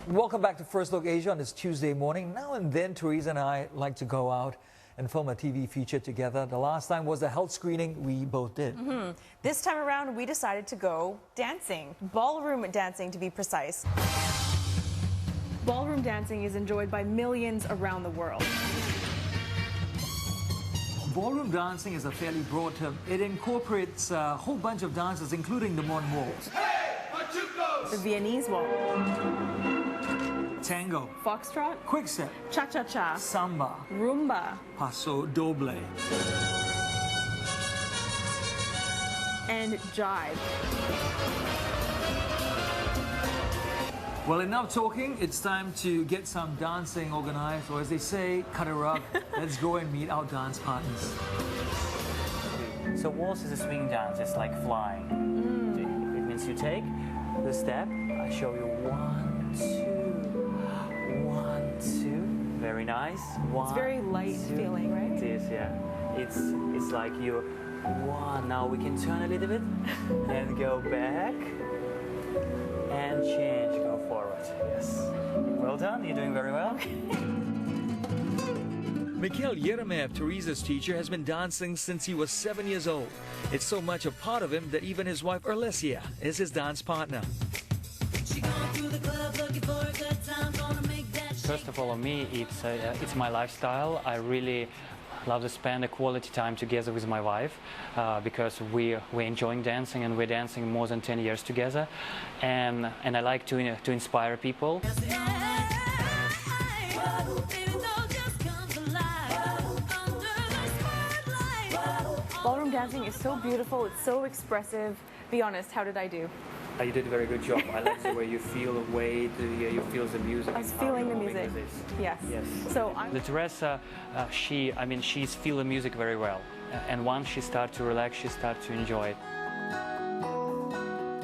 Welcome back to First Look Asia on this Tuesday morning. Now and then, Teresa and I like to go out and film a TV feature together. The last time was the health screening we both did. This time around, we decided to go dancing. Ballroom dancing, to be precise. Ballroom dancing is enjoyed by millions around the world. Ballroom dancing is a fairly broad term. It incorporates a whole bunch of dances, including the modern waltz, The Viennese waltz, tango, foxtrot, quickstep, cha-cha-cha, samba, rumba, paso doble, and jive. Well, enough talking. It's time to get some dancing organized, or as they say, cut a rug. Let's go and meet our dance partners. So waltz is a swing dance. It's like flying. It means you take the step. I show you 1, 2, 1, 2. Very nice. It's very light feeling, right? It is, yeah. It's like you. 1. Now we can turn a little bit and go back and change. Go forward. Yes. Well done. You're doing very well. Mikhail Yeremeyev, Teresa's teacher, has been dancing since he was 7 years old. It's so much a part of him that even his wife, Olesia, is his dance partner. First of all, on me, it's my lifestyle. I really love to spend a quality time together with my wife because we're enjoying dancing, and we're dancing more than 10 years together, and I like to inspire people. Ballroom dancing is so beautiful, it's so expressive. Be honest, how did I do? You did a very good job. I like the way you feel the weight, you feel the music. I was feeling the music. Yes. Yes. So The Teresa, she's feel the music very well, and once she starts to relax, she starts to enjoy it.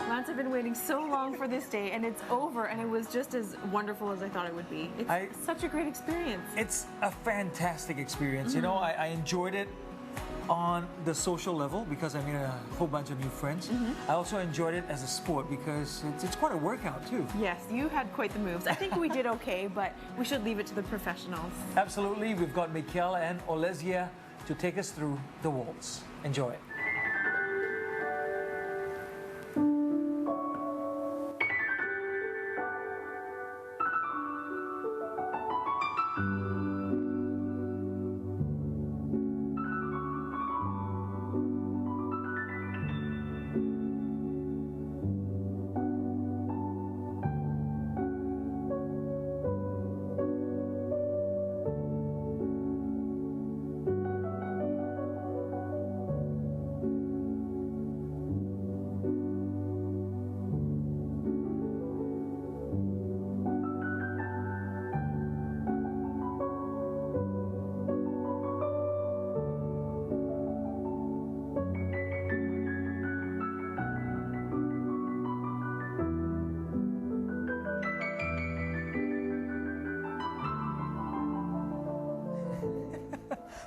Lance, I've been waiting so long for this day, and it's over, and it was just as wonderful as I thought it would be. It's such a great experience. It's a fantastic experience. You know, I enjoyed it on the social level because I made a whole bunch of new friends. I also enjoyed it as a sport because it's quite a workout too. Yes, you had quite the moves. I think we did okay, but we should leave it to the professionals. Absolutely. We've got Mikhail and Olesia to take us through the waltz. Enjoy it.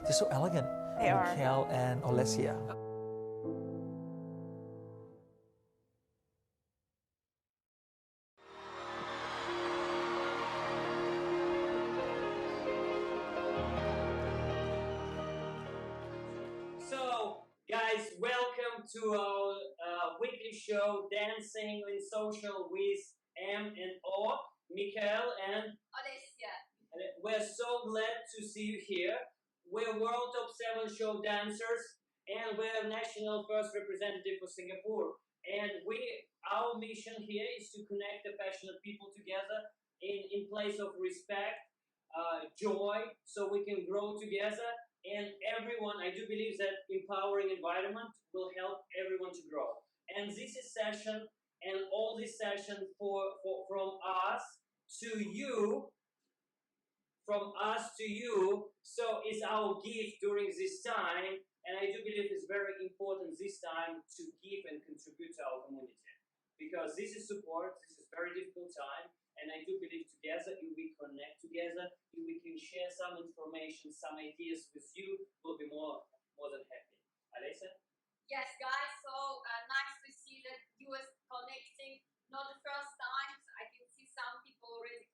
They're so elegant. They are. Mikhail and Olesia. So, guys, welcome to our weekly show, Dancing in Social with M and O, Mikhail and Olesia. We're so glad to see you here. We're World Top 7 show dancers, and we're national first representative for Singapore. And our mission here is to connect the passionate people together in place of respect, joy, so we can grow together. And everyone, I do believe that empowering environment will help everyone to grow. And this is session, and all this session from us to you. From us to you, so it's our gift during this time, and I do believe it's very important this time to give and contribute to our community, because this is support, this is very difficult time, and I do believe together, if we connect together, if we can share some information, some ideas with you, we'll be more than happy. Alisa? Yes, guys, so nice to see that you are connecting. Not the first time, I can see some people already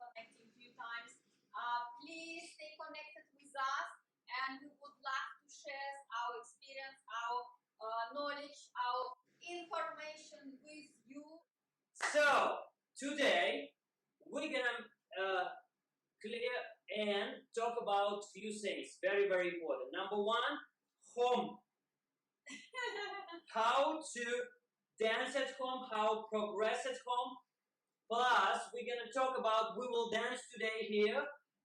knowledge, our information with you. So today we're gonna clear and talk about few things. Very, very important. Number one, home. How to dance at home, how progress at home. Plus, we're gonna talk about we will dance today here.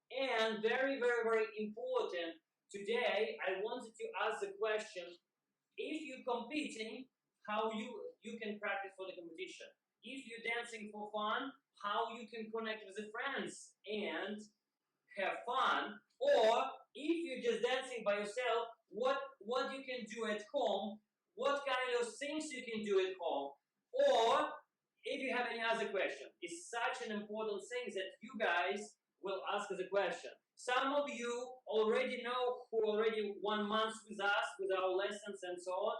And very, very, very important. Today, I wanted to ask the question: if you're competing, how you can practice for the competition. If you're dancing for fun, how you can connect with the friends and have fun. Or if you're just dancing by yourself, what you can do at home, what kind of things you can do at home. Or if you have any other question, it's such an important thing that you guys will ask as a question. Some of you already know, who already 1 month with us, with our lessons and so on,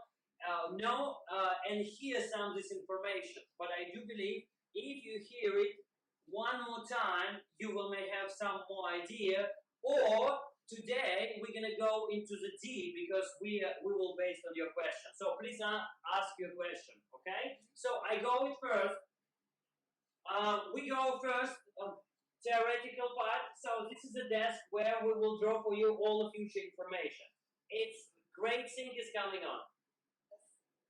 know and hear some of this information. But I do believe if you hear it one more time, you will may have some more idea. Or today we're gonna go into the deep because we will based on your question. So please ask your question. Okay. So I go with first. We go first. Theoretical part. So this is a desk where we will draw for you all the future information. It's great thing is coming on.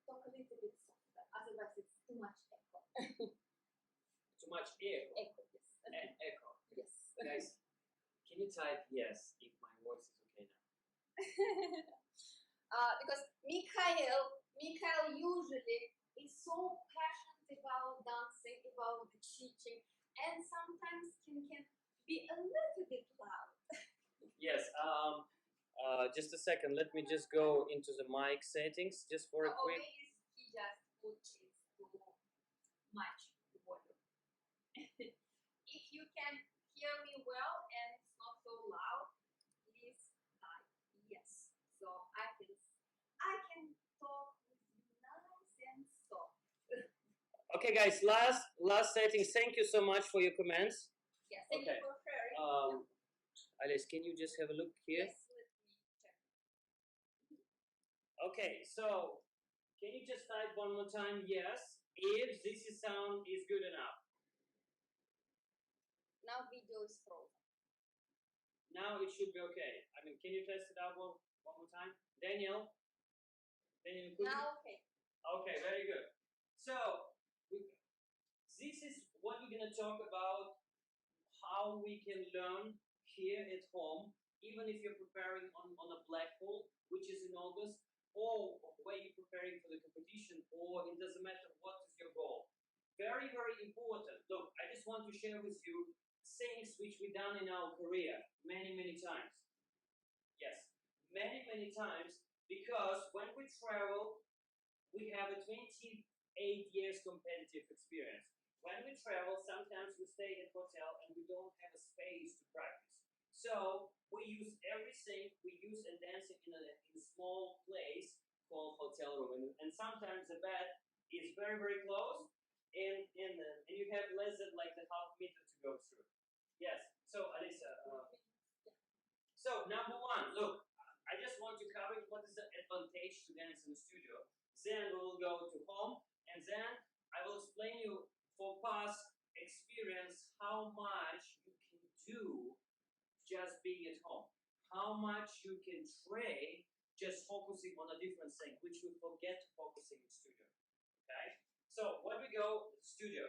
Talk a little bit softer, otherwise it's too much echo. Too much echo. Echo, yes. Echo. Yes. Guys, can you type yes if my voice is okay now? Because Mikhail usually is so passionate about dancing, about the teaching, and sometimes can be a little bit loud. Yes. Just a second. Let me just go into the mic settings just for a quick. Maybe he just put it too much volume. If you can hear me well and it's not so loud, please type yes. So I can talk with you nice and soft. Okay, guys. Last settings. Thank you so much for your comments. Yes, thank you for sharing. Alice, can you just have a look here? Yes, let me check. Okay, so can you just type one more time yes if this sound is good enough? Now video is frozen. Now it should be okay. I mean, can you test it out one more time? Daniel, now okay. Okay, very good. So this is what we're gonna talk about, how we can learn here at home, even if you're preparing on a black hole, which is in August, or where you're preparing for the competition, or it doesn't matter what is your goal. Very, very important. Look, I just want to share with you things which we've done in our career many, many times. Yes, many, many times, because when we travel, we have a 28 years competitive experience. When we travel, sometimes we stay at hotel and we don't have a space to practice. So we use everything we use in dancing in a small place called hotel room. And sometimes the bed is very, very close and you have less than like the half meter to go through. Yes. So Alisa, so number one, look, I just want to cover what is the advantage to dance in the studio. Then we will go to home and then I will explain you for past experience how much you can do just being at home, how much you can train just focusing on a different thing, which we forget focusing in studio. Okay, so when we go to the studio,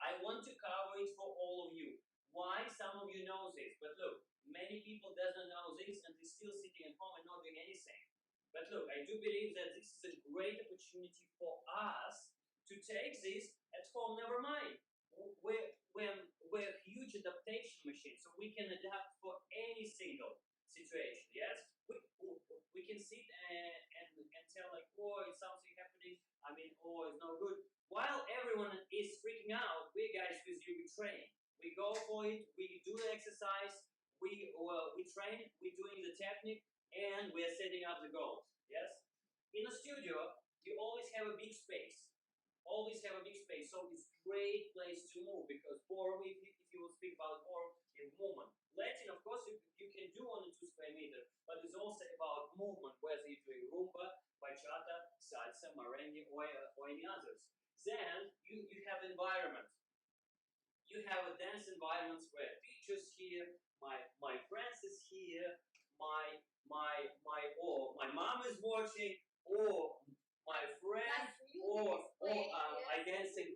I want to cover it for all of you. Why? Some of you know this, but look, many people doesn't know this and they're still sitting at home and not doing anything. But look, I do believe that this is a great opportunity for us to take this at home. Never mind, we're a huge adaptation machine, so we can adapt for any single situation. Yes, we can sit and tell like, oh, it's something happening. I mean, oh, it's no good. While everyone is freaking out, we guys with you, we train. We go for it. We do the exercise. We train. We're doing the technique, and we're setting up the goals. Yes. In a studio, you always have a big space. Always have a big space, so it's a great place to move because ballroom, if you will speak about ballroom, is movement. Latin, of course, you can do on a 2 square meter, but it's also about movement, whether you're doing rumba, bachata, salsa, Marengi, or any others. Then you have environment. You have a dance environments where teachers here, my friends is here, my mom is watching, or my friend, or I dancing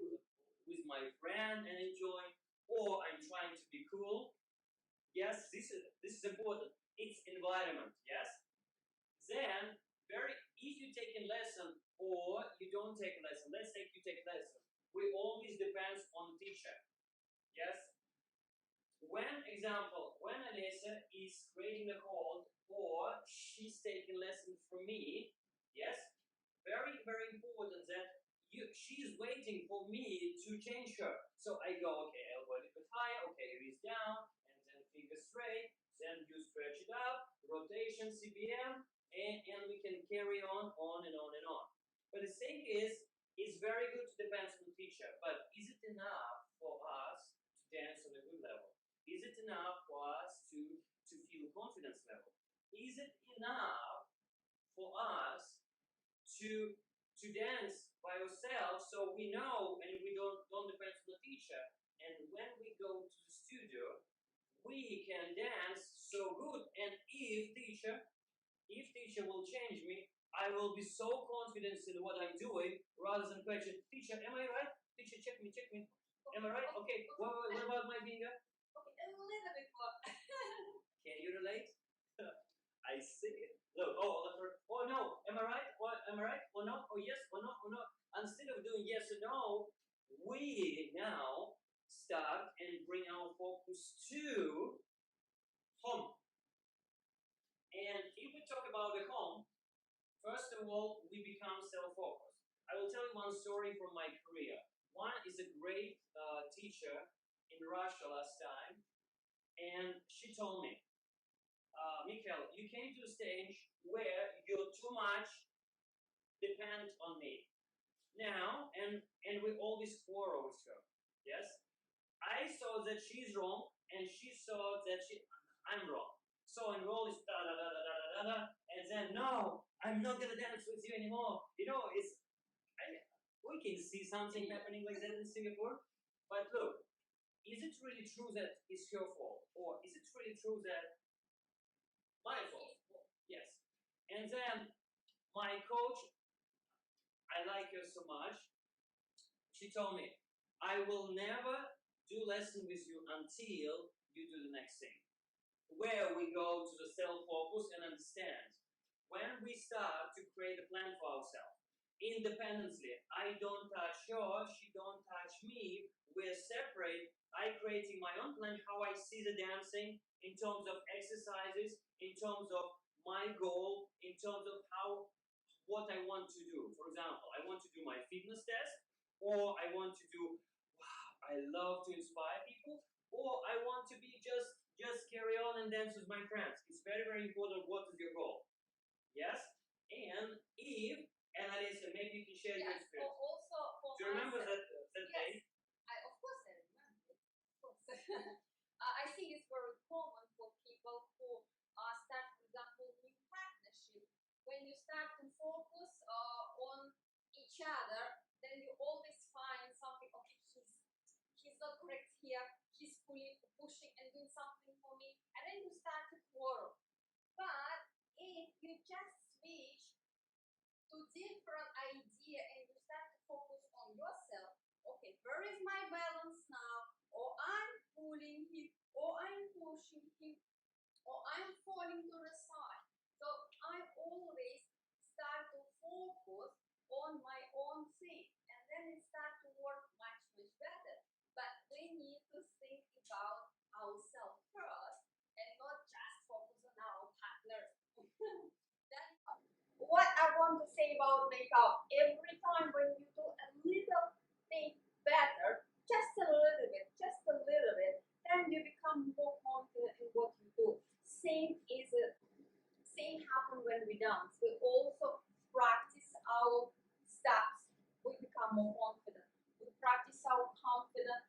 with my friend and enjoying, or I'm trying to be cool. Yes, this is important. It's environment. Yes. Then if you take a lesson or you don't take a lesson. Let's say you take a lesson. We always depends on the teacher. Yes. When Alessa is creating a hold or she's taking lessons from me, yes, very important that she's waiting for me to change her. So I go, okay, elbow a little bit higher, okay, wrist down, and then finger straight, then you stretch it up, rotation, CBM, and we can carry on and on and on. But the thing is, it's very good to depend on the teacher, but is it enough for us to dance on a good level? Is it enough for us to feel confidence level? Is it enough for us to dance by ourselves so we know and we don't depend on the teacher? And when we go to the studio, we can dance so good. And if teacher will change me, I will be so confident in what I'm doing rather than question, teacher, am I right? Teacher, check me. Am I right? Okay, what about my finger? Okay, a little bit more. Can you relate? I see it. Look, oh no, am I right? Am I right? Or no? Or yes? Or no? Or no? Instead of doing yes or no, we now start and bring our focus to home. And if we talk about the home, first of all, we become self-focused. I will tell you one story from my career. One is a great teacher in Russia last time, and she told me, Mikhail, you came to a stage where you're too much dependent on me. Now, and we always quarrel with her. Yes? I saw that she's wrong, and she saw that I'm wrong. So enroll is da da da da da da da, and then no, I'm not gonna dance with you anymore. You know, we can see something happening like that in Singapore. But look, is it really true that it's her fault, or is it really true that my fault? Yes. And then my coach, I like her so much. She told me, I will never do lesson with you until you do the next thing. Where we go to the self-focus and understand. When we start to create a plan for ourselves, independently, I don't touch her, she don't touch me, we're separate, I creating my own plan, how I see the dancing, in terms of exercises, in terms of my goal, in terms of what I want to do. For example, I want to do my fitness test, or I want to do, wow, I love to inspire people, or I want to be just carry on and dance with my friends. It's very important. What is your goal? Yes. And Alessia, maybe you can share your experience. Also, do you remember that yes, day? Of course I remember it. Of course. I think it's very common for people who start, for example, new partnership. When you start to focus on each other, then you always find something. Okay, he's not correct here. He's pushing and doing something for me, and then you start to quarrel. But if you just switch to different idea and you start to focus on yourself, okay, where is my balance now? Or I'm pulling him, or I'm pushing him, or I'm falling to the side. So I always start to focus on my own thing, and then it starts to work much better. But we need to think about ourselves first and not just focus on our partners. Then, what I want to say about makeup, every time when you do a little thing better, just a little bit, then you become more confident in what you do. Same happen when we dance. We also practice our steps. We become more confident. We practice our confidence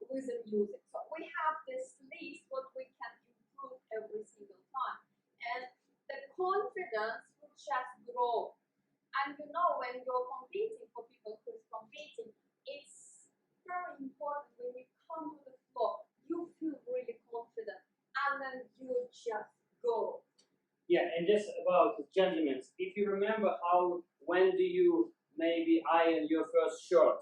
with the music. So we have this list what we can improve every single time, and the confidence will just grow. I And you know, when you're competing, for people who is competing, it's very important when you come to the floor, you feel really confident, and then you just go. Yeah, and just about gentlemen, if you remember when do you maybe iron your first shirt?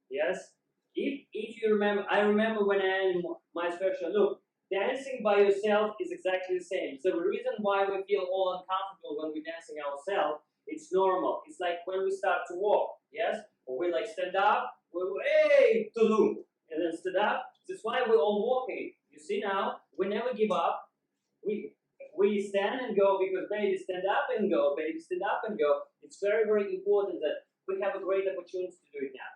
Yes? If you remember, I remember when I ironed my first shirt. Look, dancing by yourself is exactly the same. So the reason why we feel all uncomfortable when we're dancing ourselves, it's normal. It's like when we start to walk, yes? Or we like stand up, we hey, tulum, and then stand up. That's why we're all walking. You see now, we never give up. We stand and go because baby stand up and go, baby stand up and go. It's very, very important that we have a great opportunity to do it now.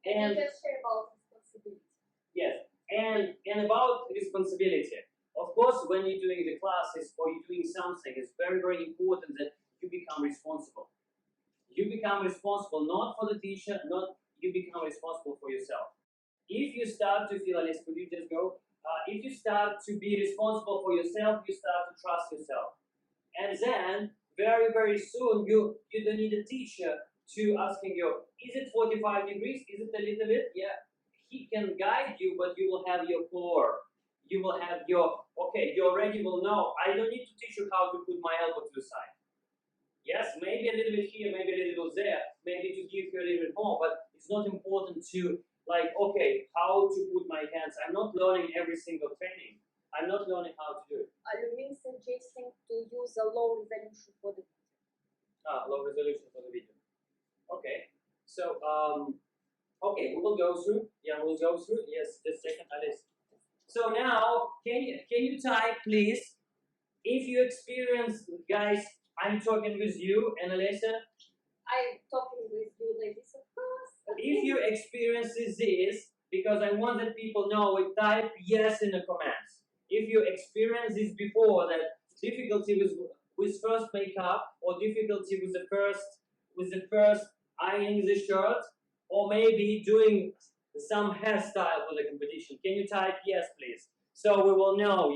And you just share about responsibility. Yes, and about responsibility. Of course, when you're doing the classes or you're doing something, it's very, very important that you become responsible. You become responsible not for the teacher, not you become responsible for yourself. If you start to feel, Alice, could you just go? If you start to be responsible for yourself, you start to trust yourself. And then, very, very soon, you don't need a teacher to asking you, is it 45 degrees? Is it a little bit? Yeah. He can guide you, but you will have your core. You will have your, okay, you already will know. I don't need to teach you how to put my elbow to the side. Yes, maybe a little bit here, maybe a little bit there, maybe to give you a little bit more, but it's not important to, like, okay, how to put my hands. I'm not learning every single training. I'm not learning how to do it. Alumin suggesting to use a low resolution for the video. Low resolution for the video. Okay. So, okay, we will go through. Yeah, we'll go through. Yes, just a second, Alice. So now, can you type, please, if you experience, guys, I'm talking with you and Alessa. I'm talking with you, ladies, of course. If you experience this, because I want that people know, type yes in the comments. If you experience this before, that difficulty with first makeup, or difficulty with the first ironing the shirt, or maybe doing some hairstyle for the competition, can you type yes, please? So we will know.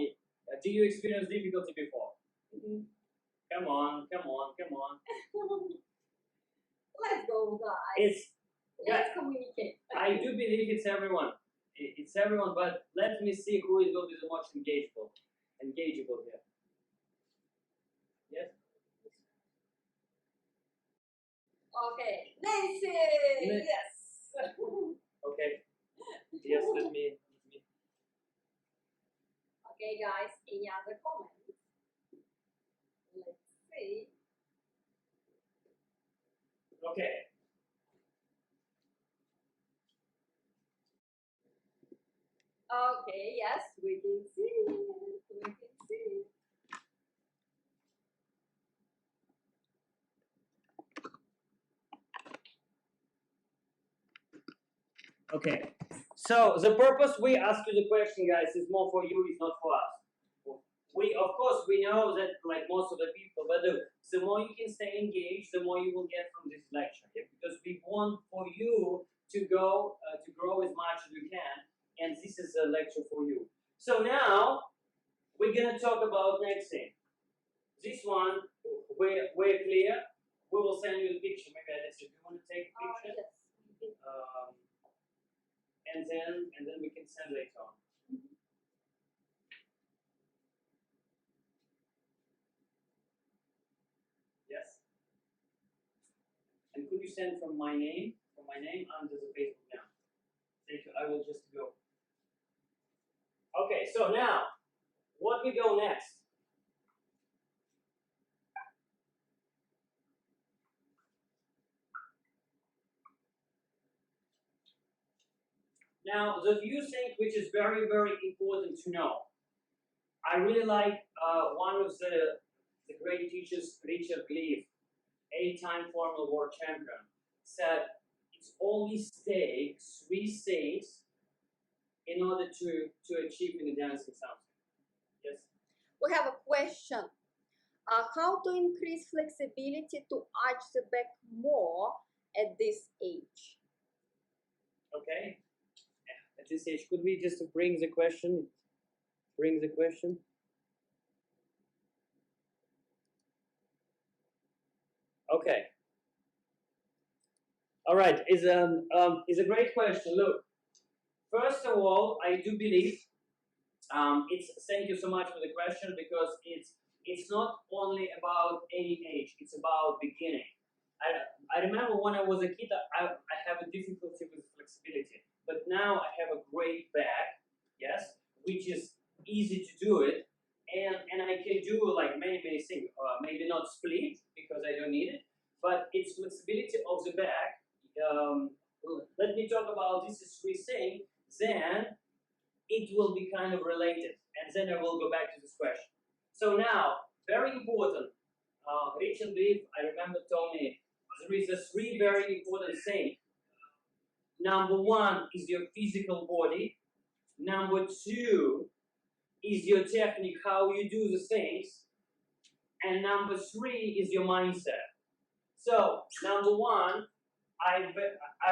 Do you experience difficulty before? Mm-hmm. Come on, come on, come on. Let's go, guys. Let's communicate. I do believe it's everyone. It's everyone, but let me see who is going to be the most engageable here. Yes? Okay. Nancy! Yes! Okay. Yes, let me. Okay, guys, any other comments? Let's see. Okay. Okay, yes, we can see. We can see. Okay. So the purpose we ask you the question, guys, is more for you, it's not for us. Of course, we know that like most of the people, but the more you can stay engaged, the more you will get from this lecture. Yeah? Because we want for you to go to grow as much as you can, and this is a lecture for you. So now we're gonna talk about next thing. This one, we're clear. We will send you the picture. Maybe Alice, if you want to take a picture. Yes. And then we can send later on. Yes. And could you send from my name under the Facebook now? Thank you. I will just go. Okay. So now, what we go next? Now, the few things which is very, very important to know. I really like one of the great teachers, Richard Gleave, 8-time former world champion, said it's always takes 3 things in order to achieve in the dancing something. Yes? We have a question. How to increase flexibility to arch the back more at this age? Okay. At this age, could we just bring the question? Bring the question. Okay. All right, is a great question. Look, first of all, I do believe it's thank you so much for the question because it's not only about any age; it's about beginning. I remember when I was a kid, I have a difficulty with flexibility, but now I have a great back, yes, which is easy to do it, and I can do like many things. Maybe not split because I don't need it, but it's flexibility of the back. Um, Let me talk about this is three things. Then it will be kind of related, and then I will go back to this question. So now, very important. Rich and Beef, I remember told me there is a three very important things. Number one is your physical body. Number two is your technique, how you do the things. And number three is your mindset. So number one, I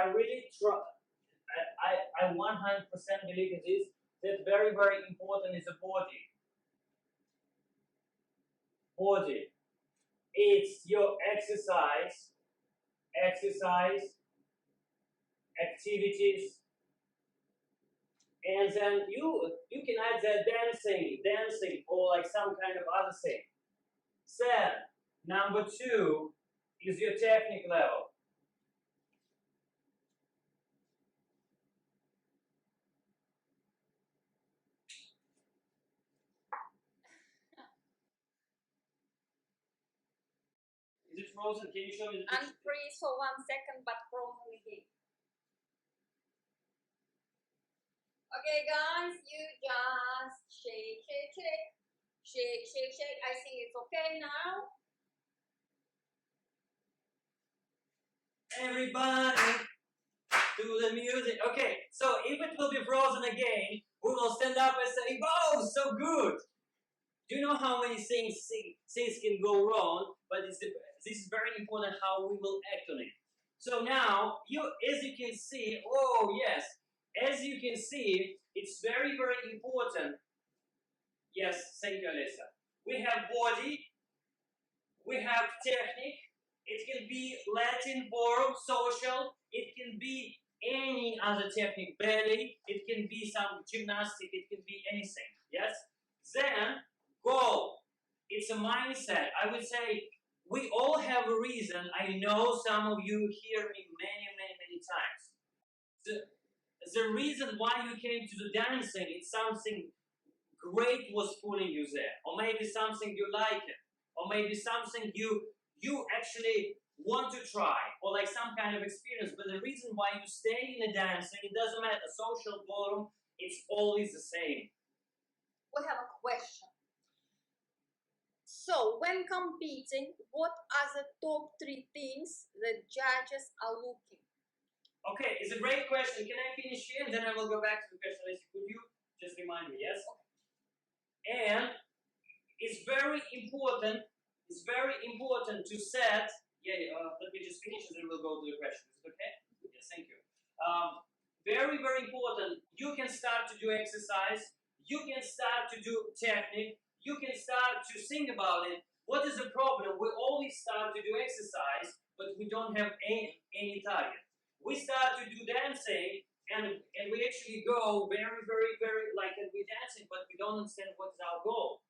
really try. I 100% believe in this. That very important is the body. Body. It's your exercise, activities, and then you can add that dancing, or like some kind of other thing. Then number two is your technique level. Is it frozen? Can you show me the picture? Unfreeze for 1 second, but frozen again. Okay, guys, you just shake. I think it's okay now. Everybody do the music. Okay, so if it will be frozen again, we will stand up and say, "Wow, so good!" Do you know how many things can go wrong? But this is very important how we will act on it. So now, as you can see, oh yes, as you can see, it's very important. Yes, thank you, Alessa. We have body, we have technique. It can be Latin, ballroom, social. It can be any other technique, belly. It can be some gymnastic. It can be anything. Yes. Then goal. It's a mindset. I would say we all have a reason. I know some of you hear me many times. The reason why you came to the dancing is something great was pulling you there, or maybe something you like it, or maybe something you actually want to try, or like some kind of experience. But the reason why you stay in a dancing, it doesn't matter, social ballroom, it's always the same. We have a question. So, when competing, what are the top 3 things that judges are looking? Okay, it's a great question. Can I finish here and then I will go back to the question? Could you just remind me? Yes. Okay. And it's very important. It's very important to set. Let me just finish and then we'll go to the question. Is it okay? Yes, thank you. Very important. You can start to do exercise. You can start to do technique. You can start to think about it. What is the problem? We always start to do exercise, but we don't have any target. We start to do dancing, and we actually go very like we're dancing, but we don't understand what is our goal.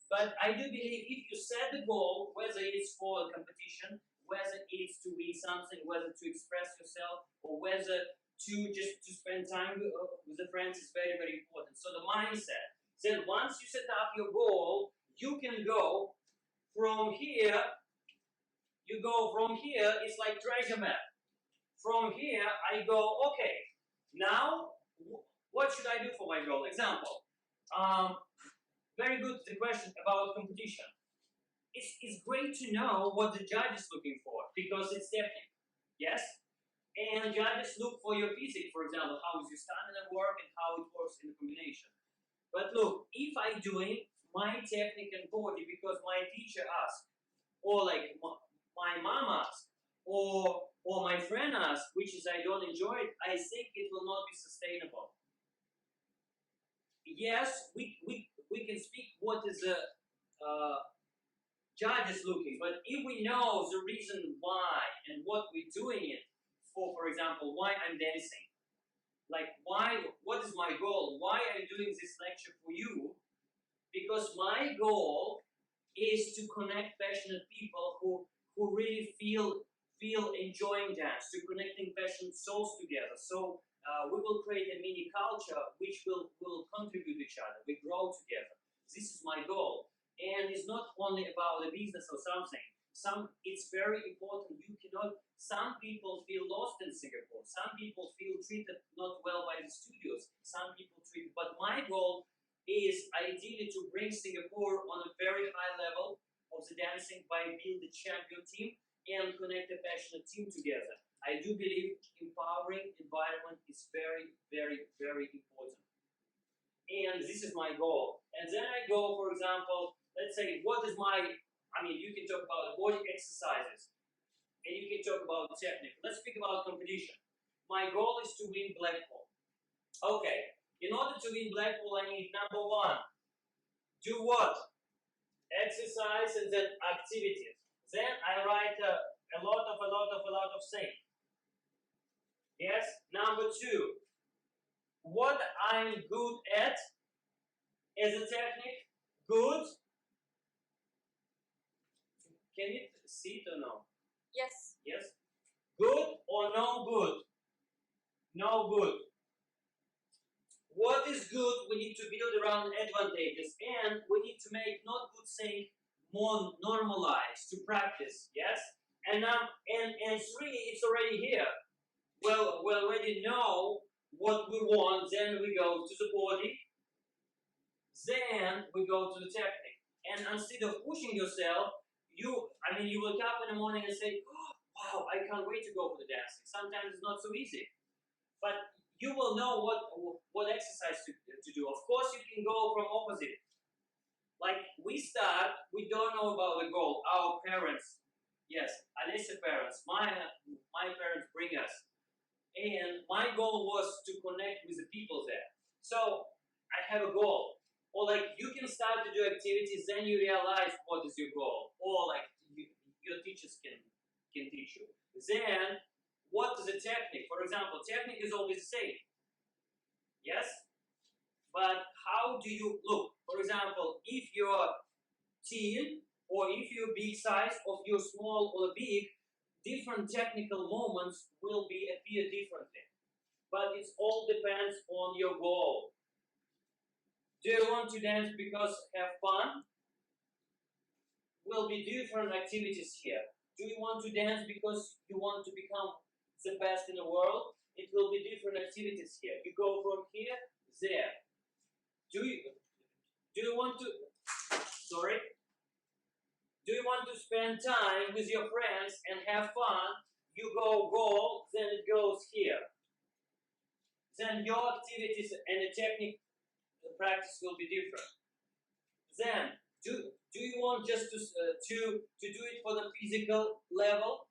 But I do believe if you set the goal, whether it's for a competition, whether it's to win something, whether to express yourself, or whether to just to spend time with the friends, is very important. So the mindset. Then once you set up your goal, you can go from here. You go from here. It's like treasure map. From here, I go, okay, now what should I do for my goal? Example, very good the question about competition. It's great to know what the judge is looking for because it's technique, yes? And judges look for your physique, for example, how is your stamina work and how it works in the combination. But look, if I doing my technique and body because my teacher asked, or like my mom asked, or my friend asked, which is I don't enjoy it, I think it will not be sustainable. Yes, we can speak what is the judge is looking, but if we know the reason why and what we're doing it for example, why I'm dancing. Like, what is my goal? Why I'm doing this lecture for you? Because my goal is to connect passionate people who really feel enjoying dance, to connecting passionate souls together. So we will create a mini culture which will contribute each other. We grow together. This is my goal, and it's not only about a business or something. It's very important. You cannot. Some people feel lost in Singapore. Some people feel treated not well by the studios. Some people treat. But my goal is ideally to bring Singapore on a very high level of the dancing by building the champion team and connect a passionate team together. I do believe empowering environment is very, very, very important. And this is my goal. And then I go, for example, let's say, what is my, you can talk about body exercises and you can talk about technique. Let's speak about competition. My goal is to win Blackpool. Okay, in order to win Blackpool, I need number one, do what? Exercise and then activities. Then I write a lot of things. Yes. Number two, what I'm good at as a technique. Good. Can you see it or no? Yes. Yes. Good or no good? No good. What is good? We need to build around advantages, and we need to make not good thing more normalized to practice. Yes. And three, it's already here. Well, we already know what we want. Then we go to the body. Then we go to the technique. And instead of pushing yourself, you wake up in the morning and say, oh, wow, I can't wait to go for the dancing. Sometimes it's not so easy, but you will know what exercise to do. Of course, you can go from opposite. Like we don't know about the goal. Our parents, yes, Alessia parents, my parents bring us. And my goal was to connect with the people there. So I have a goal. Or like you can start to do activities, then you realize what is your goal. Or like your teachers can teach you. Then what is the technique? For example, technique is always the same. Yes? But how do you look? For example, if you're teen or if you're big size, or if you're small or big, different technical moments will appear differently. But it all depends on your goal. Do you want to dance because have fun? Will be different activities here. Do you want to dance because you want to become the best in the world? It will be different activities here. You go from here, there. Do you want to spend time with your friends and have fun? You go goal, then it goes here. Then your activities and the technique, the practice will be different. Then, do you want just to do it for the physical level?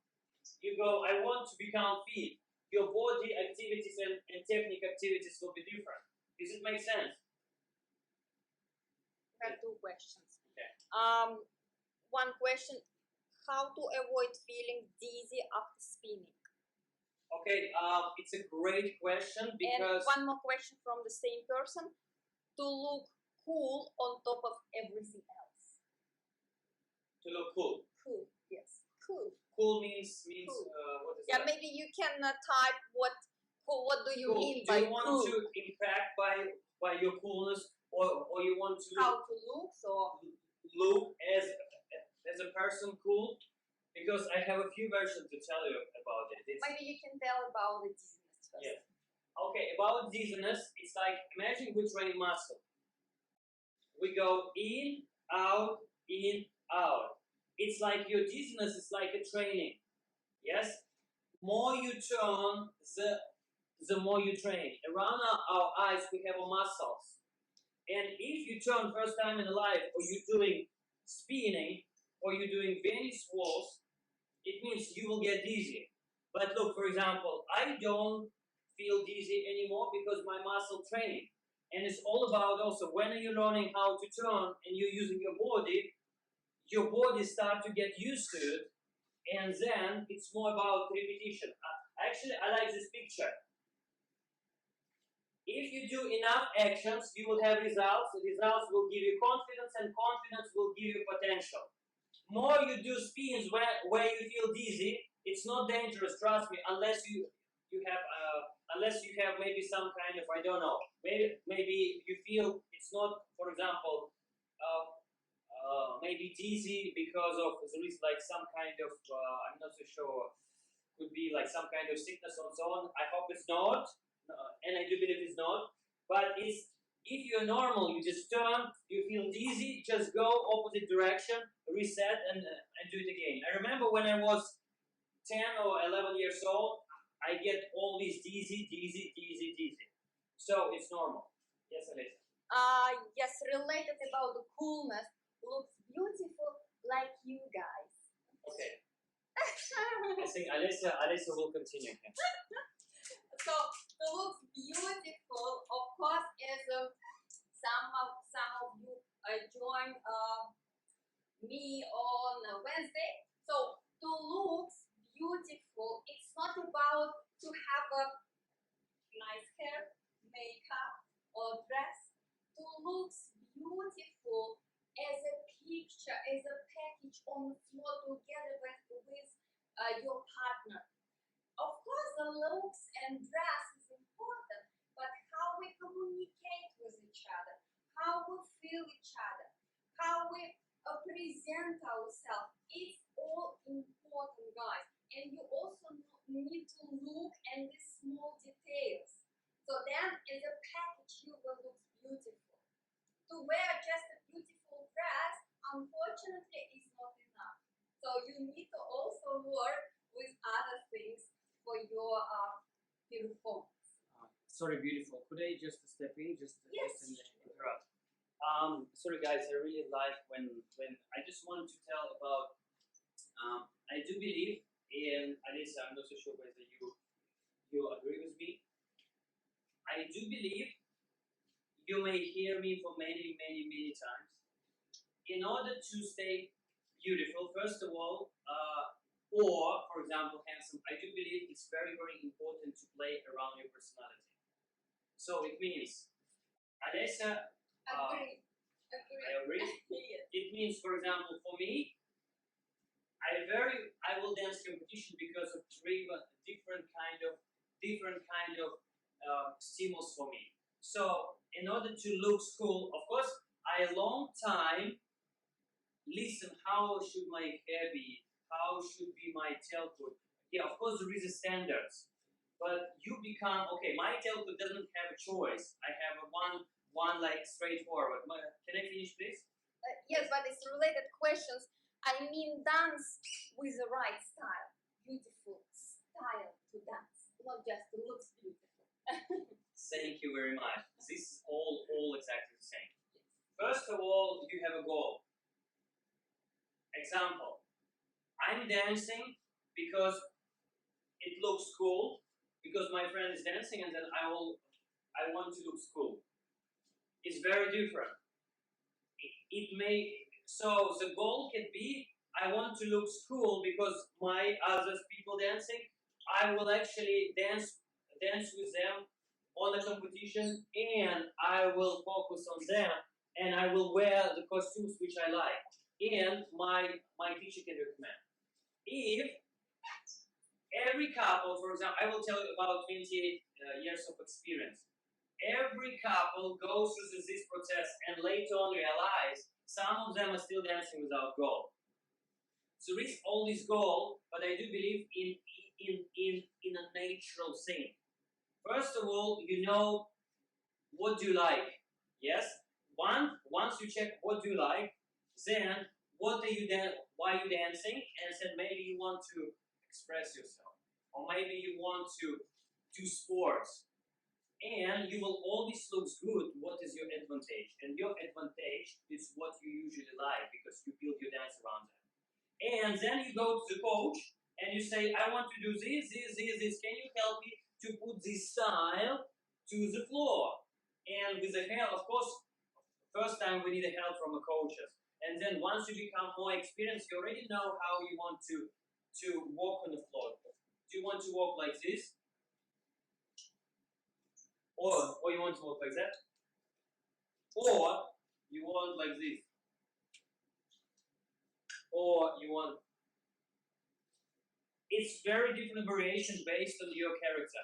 You go, I want to become fit. Your body activities and technique activities will be different. Does it make sense? I have two questions. Okay. One question, how to avoid feeling dizzy after spinning? Okay, it's a great question because... And one more question from the same person, to look cool on top of everything else. To look cool. Cool, yes, cool. Cool means cool. What is yeah, that? maybe you can type what do you cool. mean by cool? Do you want to impact by your coolness, or you want to how to look? So look as a person cool? Because I have a few versions to tell you about it. Maybe you can tell about the dizziness first. Yeah. Okay, about dizziness, it's like, imagine we train muscle. We go in, out, in, out. It's like your dizziness is like a training. Yes? More you turn, the more you train. Around our eyes, we have muscles. And if you turn first time in life, or you're doing spinning, or you're doing Venice waltz, it means you will get dizzy. But look, for example, I don't feel dizzy anymore because my muscle training. And it's all about also when you're learning how to turn and you're using your body start to get used to it, and then it's more about repetition. Actually, I like this picture. If you do enough actions, you will have results. Results will give you confidence, and confidence will give you potential. More you do spins where you feel dizzy, it's not dangerous. Trust me, unless you have maybe some kind of, I don't know, maybe you feel it's not, for example, maybe dizzy because of there is like some kind of I'm not so sure, could be like some kind of sickness and so on. I hope it's not, and I do believe it's not. But it's, if you're normal, you just turn, you feel dizzy, just go opposite direction, reset, and do it again. I remember when I was 10 or 11 years old, I get always dizzy. So it's normal. Yes, Alisa. Yes, related about the coolness, looks beautiful like you guys. Okay. I think Alisa will continue here. So to look beautiful, of course, is some of you join me on Wednesday. So to look beautiful, it's not about to have a nice hair, makeup, or dress. To look beautiful as a picture, as a package on the floor together with your partner. Of course, the looks and dress is important, but how we communicate with each other, how we feel each other, how we present ourselves, it's all important, guys. And you also need to look at the small details. So then, as a package, you will look beautiful. To wear just a beautiful dress, unfortunately, is not enough. So you need to also work with other things for your performance. Sorry, beautiful. Could I just step in, Yes. just interrupt? Sorry, guys. I really like when I just wanted to tell about. I do believe, and Alisa, I'm not so sure whether you agree with me. I do believe you may hear me for many times. In order to stay beautiful, first of all, or for example, handsome, I do believe it's very important to play around your personality. So it means, Alessa, Agree. I agree. Yes. It means, for example, for me, I will dance competition because of different kind of stimulus for me. So in order to look cool, of course, I a long time listen how should my hair be, how should be my tailcoat. Yeah, of course there is a standards, but you become okay. My tailcoat doesn't have a choice. I have a one like straightforward. Can I finish, please? Yes, but it's related questions. I mean, dance with the right style. Beautiful style to dance, not just to look beautiful. Thank you very much. This is all exactly the same. First of all, you have a goal. Example, I'm dancing because it looks cool, because my friend is dancing, and then I want to look cool. It's very different. It may, so the goal can be, I want to look cool because my other people dancing, I will actually dance with them on the competition, and I will focus on them, and I will wear the costumes which I like, and my teacher can recommend. If every couple, for example, I will tell you about 28 years of experience. Every couple goes through this process and later on realize some of them are still dancing without goal. So there is all this goal, but I do believe in a natural thing. First of all, you know what do you like. Yes? Once you check what do you like, then what are you why are you dancing? And then maybe you want to express yourself. Or maybe you want to do sports. And you will always look good. What is your advantage? And your advantage is what you usually like because you build your dance around that. And then you go to the coach and you say, I want to do this. Can you help me to put this style to the floor? And with the help, of course, first time we need the help from the coaches. And then once you become more experienced, you already know how you want to walk on the floor. Do you want to walk like this, or you want to walk like that, or you want like this, or you want. It's very different variation based on your character.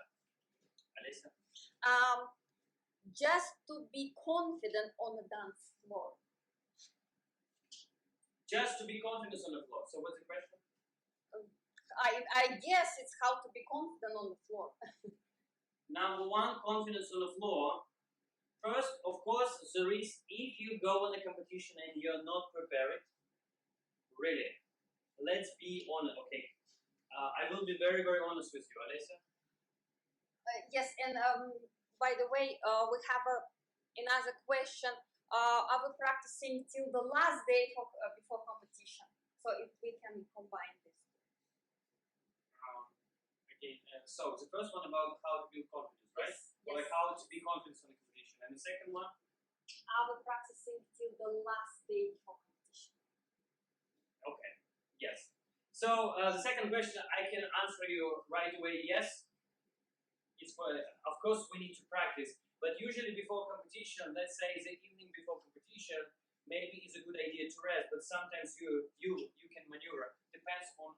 Alisa? Just to be confident on the dance floor. Just to be confident on the floor. So what's the question? I guess it's how to be confident on the floor. Number one, confidence on the floor. First, of course, there is, if you go on a competition and you're not prepared, really, let's be honest, okay. I will be very, very honest with you, Alisa. Yes, and by the way, we have another question. Are we practicing till the last day before competition? So if we can combine this. Okay, so the first one about how to build confidence, right? Yes, Or like how to be confident on the competition. And the second one? Are we practicing till the last day before competition? Okay, yes. So the second question I can answer you right away, yes. It's for, of course we need to practice, but usually before competition, let's say the evening before competition, maybe it's a good idea to rest, but sometimes you can maneuver. Depends on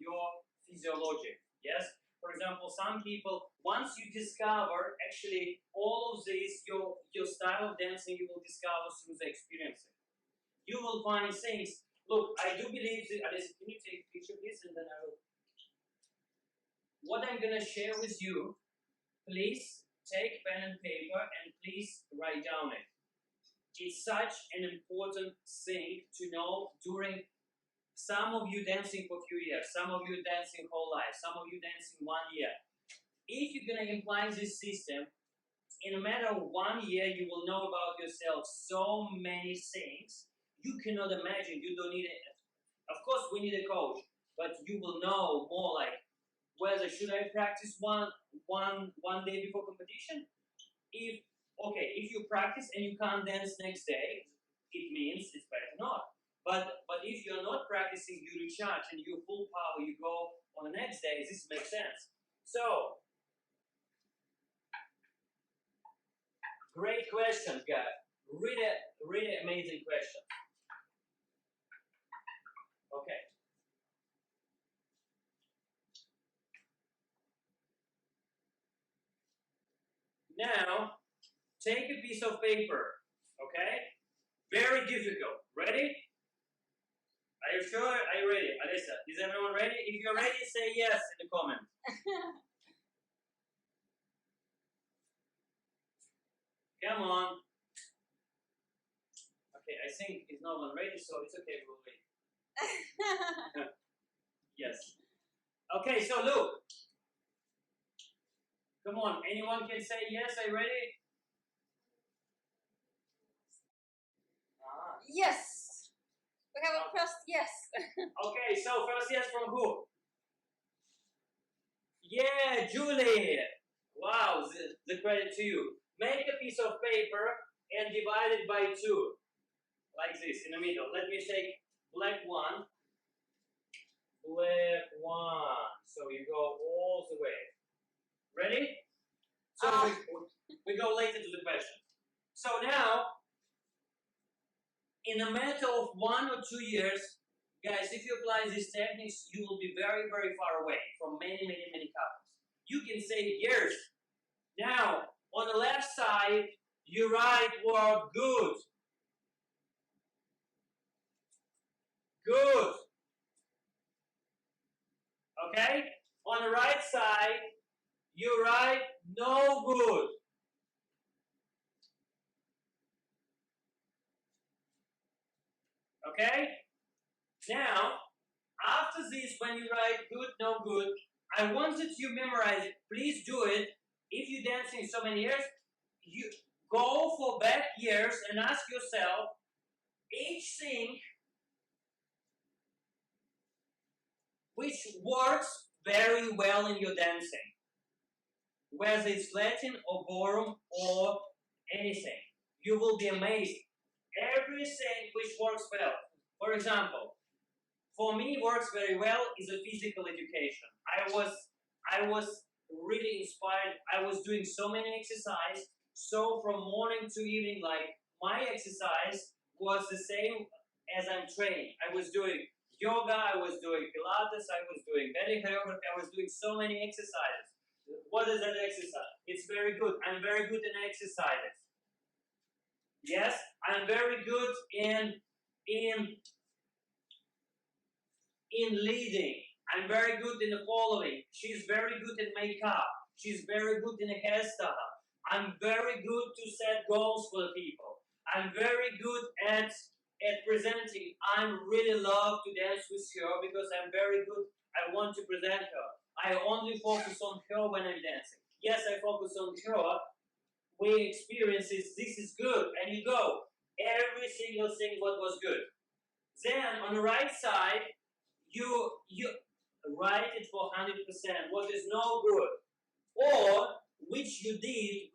your physiology. Yes. For example, some people, once you discover actually all of this, your style of dancing, you will discover through the experience. You will find things. Look, I do believe that. Alisa, can you take a picture, please, and then I will. What I'm gonna share with you, please take pen and paper and please write down it. It's such an important thing to know during. Some of you dancing for a few years, some of you dancing whole life, some of you dancing 1 year. If you're gonna imply this system, in a matter of 1 year, you will know about yourself so many things you cannot imagine. You don't need it. Of course, we need a coach, but you will know more like whether should I practice one day before competition. If you practice and you can't dance next day, it means it's better not. But if you're not practicing, you recharge and you're full power, you go on the next day, this makes sense. So, great questions, guys. Really amazing question. Okay. Now, take a piece of paper, okay? Very difficult. Ready? Are you sure? Are you ready? Alisa, is everyone ready? If you're ready, say yes in the comment. Come on. Okay, I think it's no one ready, so it's okay, we'll wait. Yes. Okay, so look. Come on, anyone can say yes, are you ready? Yes. We have a first yes. Okay, so first yes from who? Yeah, Julie. Wow, the credit to you. Make a piece of paper and divide it by 2. Like this, in the middle. Let me take black one. Black one. So you go all the way. Ready? So we go later to the question. So now, in a matter of 1 or 2 years, guys, if you apply these techniques, you will be very, very far away from many, many, many couples. You can say years. Now, on the left side, you write word good. Good. Okay? On the right side, you write no good. Okay? Now, after this, when you write good, no good, I wanted you memorize it. Please do it. If you're dancing so many years, you go for back years and ask yourself each thing which works very well in your dancing, whether it's Latin or ballroom or anything. You will be amazed. Everything which works well. For example, for me works very well is a physical education. I was really inspired. I was doing so many exercises. So from morning to evening, like my exercise was the same as I'm training. I was doing yoga, I was doing Pilates, I was doing belly choreography, I was doing so many exercises. What is that exercise? It's very good. I'm very good in exercises. Yes, I'm very good in leading. I'm very good in the following. She's very good in makeup. She's very good in a hairstyle. I'm very good to set goals for the people. I'm very good at presenting. I really love to dance with her because I'm very good. I want to present her. I only focus on her when I'm dancing. Yes, I focus on her. We experience this is good, and you go. Every single thing what was good. Then on the right side, you write it for 100%. What is no good, or which you did,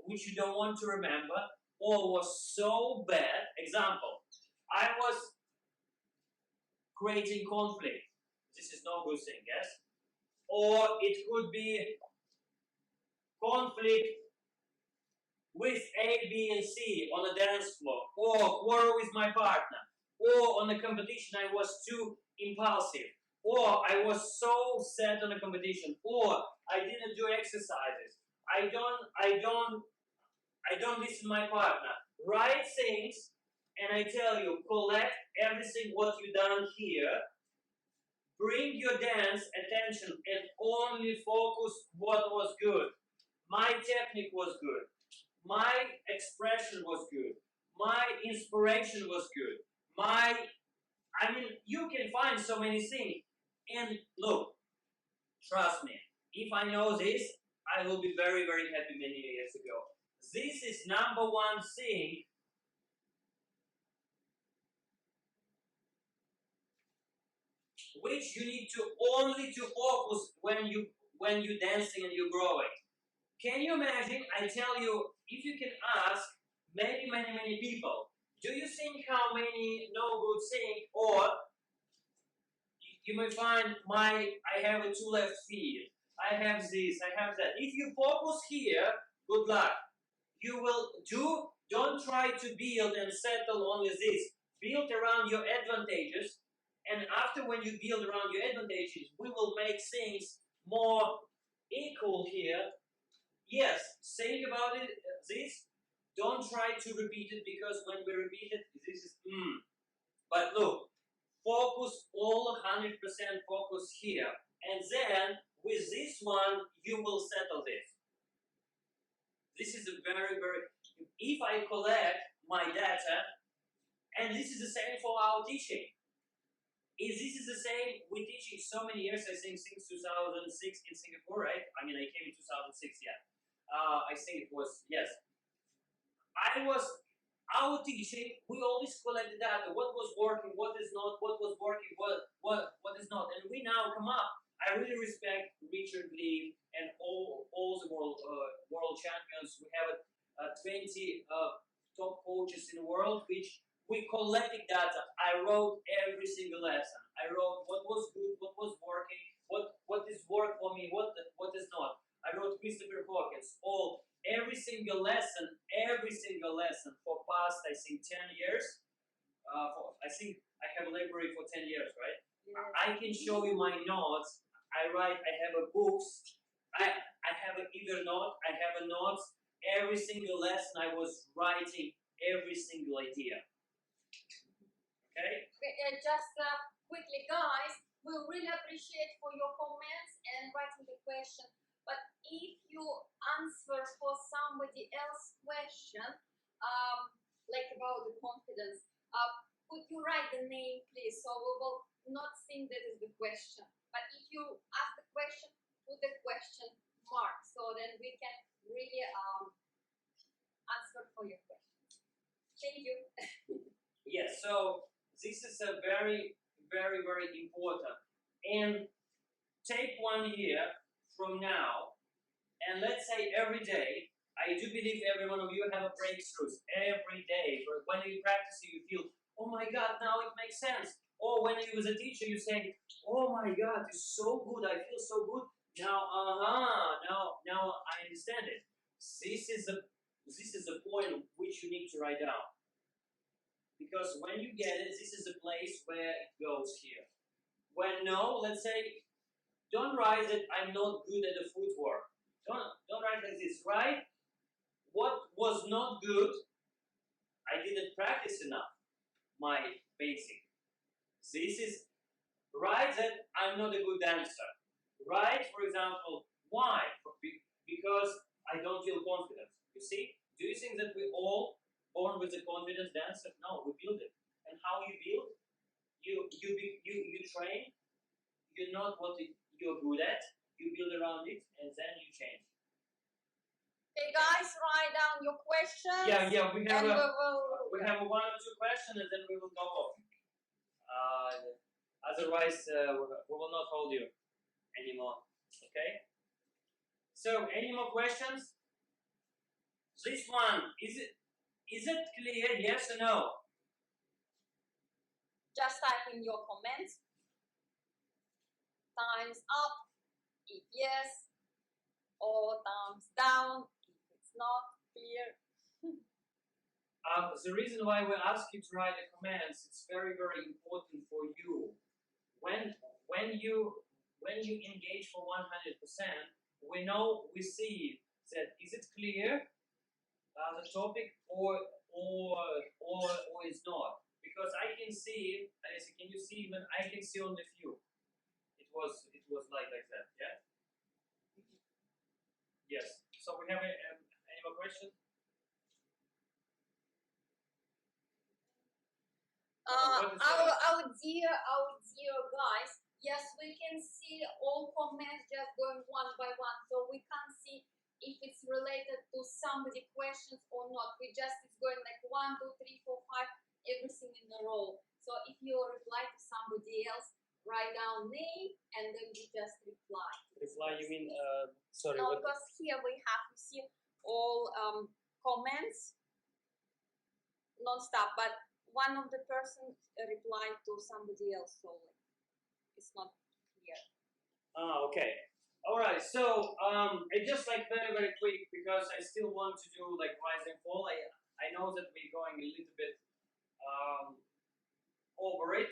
which you don't want to remember, or was so bad. Example: I was creating conflict. This is no good thing, yes. Or it could be conflict with A, B, and C on the dance floor, or quarrel with my partner, or on the competition I was too impulsive, or I was so set on the competition, or I didn't do exercises. I don't listen to my partner. Write things, and I tell you, collect everything what you done here. Bring your dance attention and only focus what was good. My technique was good. My expression was good. My inspiration was good. You can find so many things. And look, trust me, if I know this, I will be very, very happy many years ago. This is number one thing which you need to only to focus when you dancing and you're growing. Can you imagine? I tell you, if you can ask many, many, many people, do you think how many no good thing, or you may find I have a two left feet, I have this, I have that. If you focus here, good luck. You will don't try to build and settle on with this. Build around your advantages, and after when you build around your advantages, we will make things more equal here. Yes, think about it. This. Don't try to repeat it, because when we repeat it, this is But look, focus all 100% focus here, and then with this one you will settle this. This is a very, very. If I collect my data, and this is the same for our teaching. This is the same. We're teaching so many years. I think since 2006 in Singapore, right? I mean, I came in 2006. Yeah. I think it was, yes. Our teaching, we always collect the data, what was working, what is not, what was working, what is not. And we now come up. I really respect Richard Lee and all the world champions. We have 20 top coaches in the world, which we collected data. I wrote every single lesson. I wrote what was good, what was working, what is work for me, what is not. I wrote Christopher Hawkins, every single lesson for past, I think, 10 years. I think I have a library for 10 years, right? Yes. I can show you my notes. I have a books. I have a Evernote. I have a notes. Every single lesson I was writing every single idea. Okay? Just quickly, guys, we really appreciate for your comments and writing the question. But if you answer for somebody else's question, like about the confidence, could you write the name, please? So we will not think that is the question. But if you ask the question, put the question mark, so then we can really answer for your questions. Thank you. Yes, so this is a very, very, very important. And take 1 year from now, and let's say every day, I do believe every one of you have a breakthroughs every day. When you practice, you feel, oh my God, now it makes sense. Or when you as a teacher, you say, oh my God, it's so good, I feel so good. Now right down. Because when you get it, this is the place where it goes here. When no, let's say, don't write that I'm not good at the footwork. Don't write like this. Write what was not good. I didn't practice enough. My basic. This is write that I'm not a good dancer. Write, for example, why? Because I don't feel confident. You see? Do you think that we all born with a confident dancer? No, we build it. And how you build? You train. You know what you're good at. You build around it, and then you change. Okay, guys, write down your questions. Yeah. We have we have one or two questions, and then we will go off. Otherwise, we will not hold you anymore. Okay. So, any more questions? This one is it clear? Yes or no? Just type in your comments. Thumbs up if yes, or thumbs down if it's not clear. The reason why we ask you to write the comments, it's very, very important for you. When you engage for 100%, we see that is it clear the topic or it's not, because I can see. Can you see? Even I can see on the view. It was like that. Yeah. Yes. So we have any more questions? Our dear guys, yes, we can see all comments just going one by one, so we can't see if it's related to somebody questions or not. It's going like 1, 2, 3, 4, 5, everything in a row. So if you reply to somebody else, write down name and then you just reply. Reply, you mean sorry? No, because here we have to see all comments non-stop, but one of the persons replied to somebody else, so it's not clear. Okay. All right. So I just like very, very quick, because I still want to do like rise and fall. I know that we're going a little bit over it,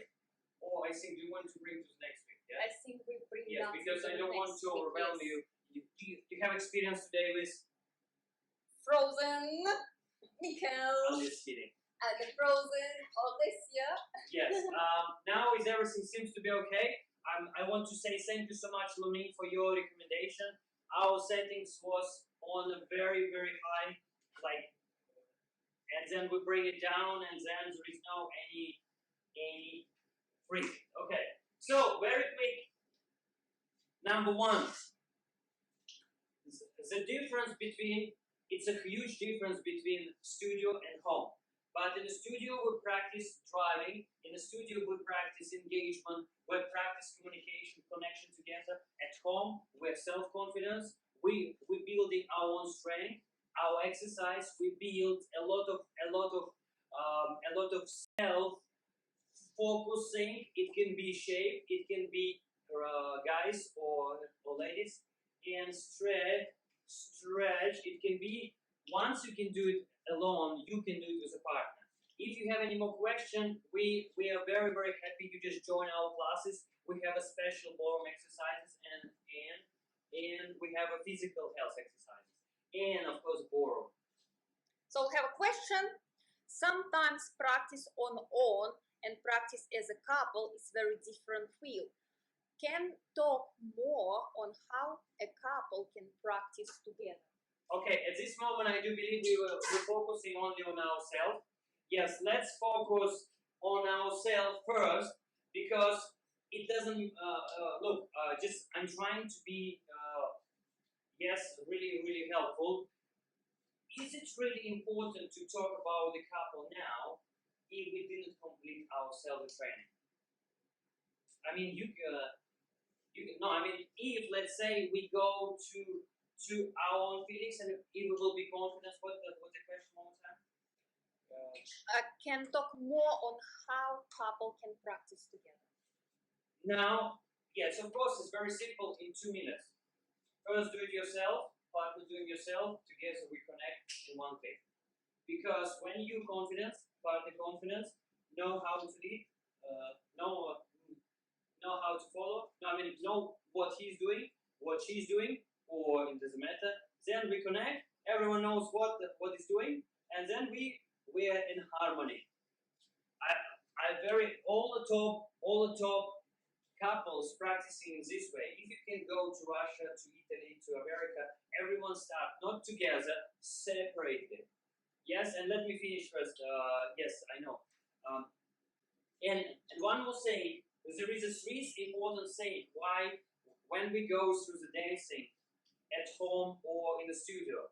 or I think we want to bring to next week. Yeah. I think we bring. Yes, because I don't want to overwhelm you. You have experience today with Frozen, because I'm just kidding. The Frozen all this year. Yes. Now is everything seems to be okay. I want to say thank you so much, Lumi, for your recommendation. Our settings was on a very, very high, and then we bring it down, and then there is no any freak. Okay. So very quick. Number one, the difference between, it's a huge difference between studio and home. But in the studio, we practice driving. In the studio, we practice engagement. We practice communication, connection together. At home, we have self-confidence. We building our own strength, our exercise. We build a lot of self-focusing. It can be shape. It can be guys or ladies. And stretch. It can be, once you can do it alone, you can do it with a partner. If you have any more questions, we are very, very happy you just join our classes. We have a special ballroom exercises and we have a physical health exercises and of course ballroom. So we have a question. Sometimes practice on own and practice as a couple is very different feel. Can talk more on how a couple can practice together. Okay, at this moment I do believe we're focusing only on ourselves. Yes, let's focus on ourselves first, because it doesn't I'm trying to be really, really helpful. Is it really important to talk about the couple now if we didn't complete our self-training? I mean, if let's say we go to our own feelings and if we will be confident. What's the question one more time? Can talk more on how couple can practice together. Now, yes, of course, it's very simple in 2 minutes. First, do it yourself, partner doing yourself, together we connect in one thing. because when you confidence, partly confidence, know how to lead, know how to follow. No, I mean, know what he's doing, what she's doing, or it doesn't matter. Then we connect. Everyone knows what he's doing, and then we are in harmony. I very all the top couples practicing this way. If you can go to Russia, to Italy, to America, everyone start not together, separately. Yes, and let me finish first. Yes, I know. Um, and one more thing, there is a three important thing why when we go through the dancing at home or in the studio.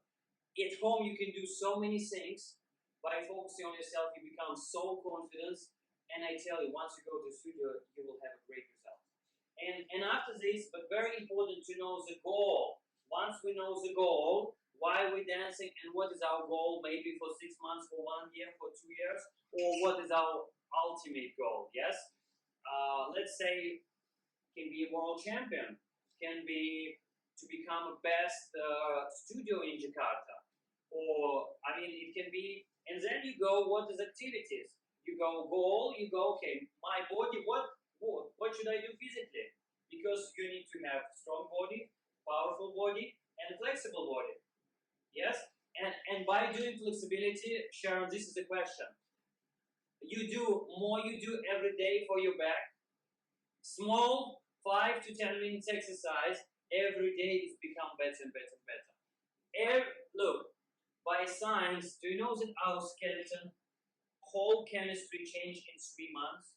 At home you can do so many things by focusing on yourself. You become so confident, and I tell you, once you go to the studio, you will have a great result. And after this, but very important to know the goal. Once we know the goal, why we're dancing and what is our goal, maybe for 6 months, for 1 year, for 2 years, or what is our ultimate goal? Yes. Let's say can be a world champion, can be to become a best studio in Jakarta, or I mean it can be, and then you go what is activities, you go goal, you go okay, my body, what should I do physically, because you need to have strong body, powerful body, and flexible body. Yes, and by doing flexibility, Sharon, this is the question. You do more, you do every day for your back. Small 5 to 10 minutes exercise every day is become better and better and better. Look, by science, do you know that our skeleton whole chemistry changed in 3 months?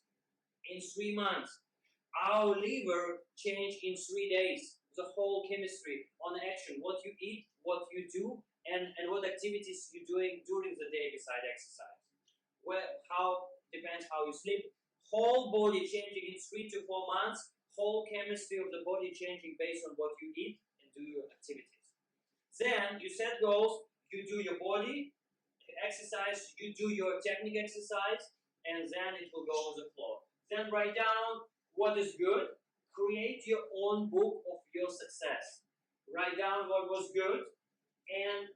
In 3 months, our liver changed in 3 days. The whole chemistry on action, what you eat, what you do, and what activities you're doing during the day beside exercise. Well, how depends how you sleep. Whole body changing in 3 to 4 months. Whole chemistry of the body changing based on what you eat and do your activities. Then you set goals. You do your body exercise. You do your technique exercise, and then it will go on the floor. Then write down what is good. Create your own book of your success. Write down what was good, and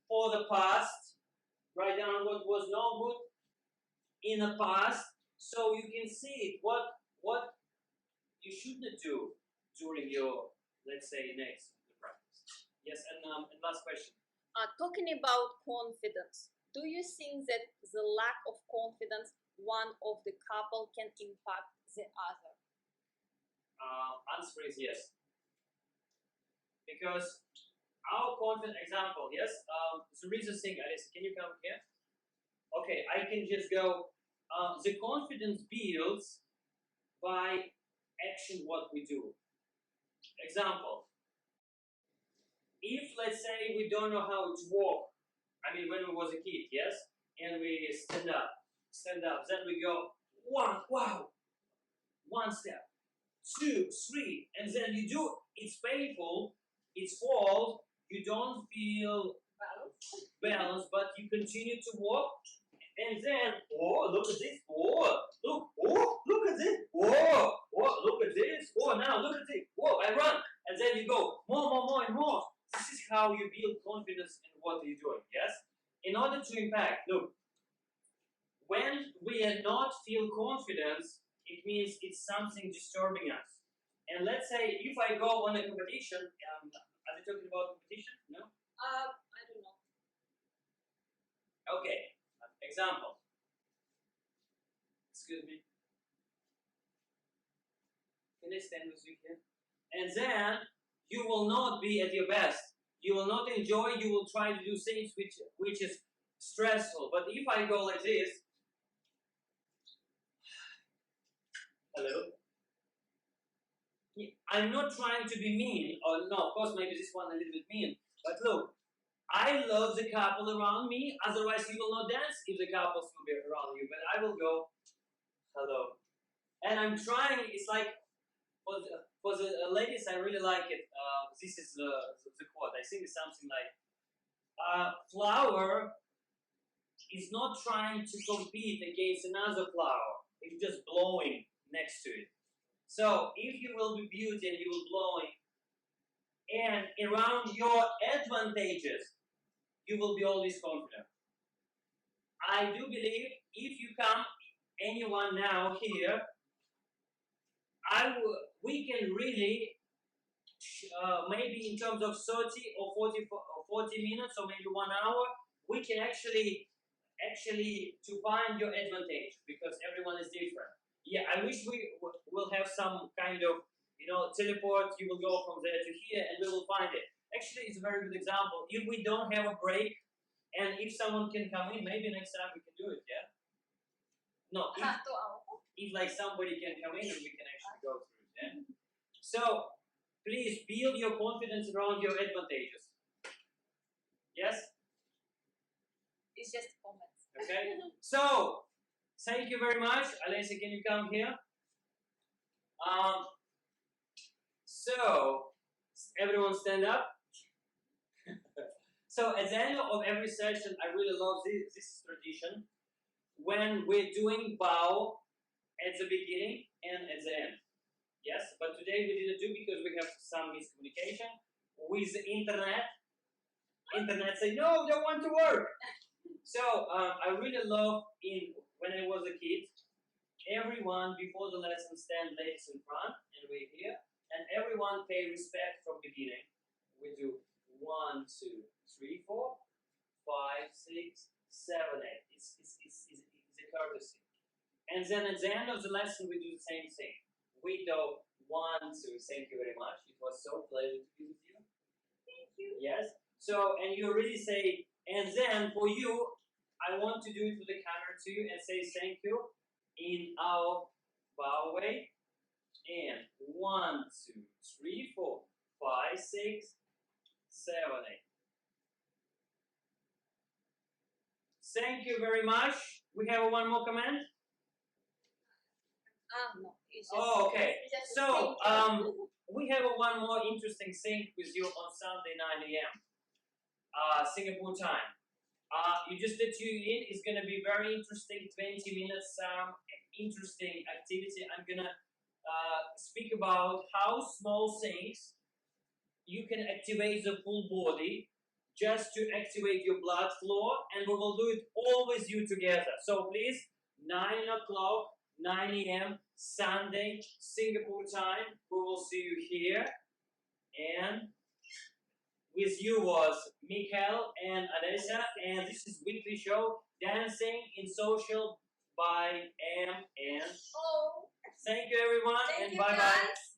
for the past, write down what was not good in the past, so you can see what you shouldn't do during your, let's say, next practice. Yes, and last question. Talking about confidence, do you think that the lack of confidence one of the couple can impact the other? Answer is yes, because our confident example, yes. The reason thing, Alice, can you come here? Okay, I can just go. The confidence builds by action what we do. Example, if let's say we don't know how to walk, I mean when we was a kid, yes, and we stand up, then we go one step, 2, 3, and then you do, it's painful, it's fall, you don't feel balance, but you continue to walk, and then, look at this, look at this, look at this, now look at this, I run, and then you go, more, and more. This is how you build confidence in what you're doing, yes? In order to impact, look, when we are not feel confidence, it means it's something disturbing us. And let's say if I go on a competition, are they talking about competition? No? I don't know. Okay, example. Excuse me. Can I stand with you here? And then you will not be at your best. You will not enjoy. You will try to do things which is stressful. But if I go like this, hello. I'm not trying to be mean. Or no, of course, maybe this one a little bit mean. But look, I love the couple around me. Otherwise, you will not dance if the couples will be around you. But I will go, hello. And I'm trying. It's like for the ladies, I really like it. This is the quote. I think it's something like, flower is not trying to compete against another flower. It's just blowing next to it. So if you will be beauty and you will blowing, and around your advantages, you will be always confident. I do believe if you come, anyone now here, we can really, maybe in terms of 30 or 40 minutes or maybe 1 hour, we can actually to find your advantage because everyone is different. Yeah, I wish we will have some kind of, teleport. You will go from there to here and we will find it. Actually, it's a very good example. If we don't have a break and if someone can come in, maybe next time we can do it, yeah? No, if like somebody can come in and we can actually go through it, yeah? So, please build your confidence around your advantages. Yes? It's just comments. Okay. So, thank you very much. Alessia, can you come here? So, everyone stand up. So, at the end of every session, I really love this tradition. When we're doing bow at the beginning and at the end. Yes, but today we didn't do because we have some miscommunication with the internet. Internet say, no, don't want to work. So I really love when I was a kid, everyone before the lesson stand legs in front and we're here, and everyone pay respect from beginning. We do 1, 2, 3, 4, 5, 6, 7, 8. It's a courtesy. And then at the end of the lesson we do the same thing. We do 1, 2. Thank you very much. It was so pleasure to be with you. Thank you. Yes. So, and you really say, and then for you, I want to do it to the camera too and say thank you in our bow way. And 1, 2, 3, 4, 5, 6, 7, 8. Thank you very much. We have one more comment. No. It's just, Oh, okay. it's just So, thank you. we have one more interesting thing with you on Sunday 9 a.m. Singapore time. You just tune in. It's gonna be very interesting. 20 minutes, interesting activity. I'm gonna speak about how small things you can activate the full body just to activate your blood flow, and we will do it all with you together. So please, 9 o'clock, 9 a.m. Sunday, Singapore time. We will see you here, and with you was Mikhail and Alessia, and this is weekly show Dancing in Social by M and Oh, thank you everyone thank and you bye bye. guys.